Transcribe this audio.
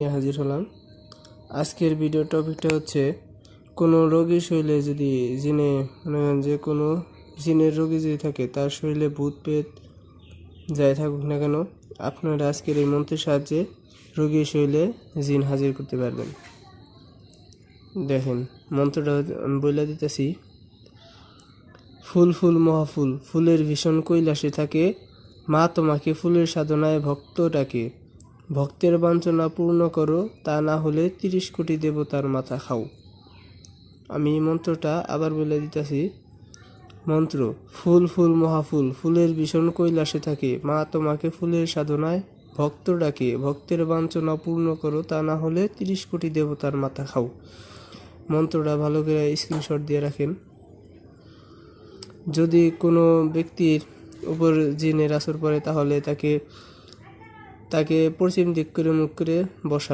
হাজির হলাম। আজকের ভিডিও টপিকটা হচ্ছে কোনো রোগীর শরীরে যদি যে কোনো জিনের রোগী যদি থাকে, তার শরীরে ভূত পেত যাই থাকুক না কেন, আপনারা আজকের এই মন্ত্রের সাহায্যে রোগীর শরীরে জিন হাজির করতে পারবেন। দেখেন, মন্ত্রটা আমি বলে দিতেছি। ফুল ফুল মহাফুল, ফুলের ভীষণ কৈলাসে থাকে, মা তোমাকে ফুলের সাধনায় ভক্ত ডাকে। ভক্তের বাঞ্ছনা পূর্ণ করো, তা না হলে 30 কোটি দেবতার মাথা খাও। আমি মন্ত্রটা আবার বলে দিতেছি। মন্ত্র: ফুল ফুল মহাফুল, ফুলের ভীষণ কৈলাসে থাকে, মা তোমাকে ফুলের সাধনায় ভক্ত ডাকে। ভক্তের বাঞ্ছনা পূর্ণ করো, তা না হলে 30 কোটি দেবতার মাথা খাও। মন্ত্রটা ভালো করে স্ক্রিনশট দিয়ে রাখেন। যদি কোনো ব্যক্তির উপর জিনের আসর পড়ে, তাহলে তাকে পশ্চিম দিক করে মুখ করে বসা।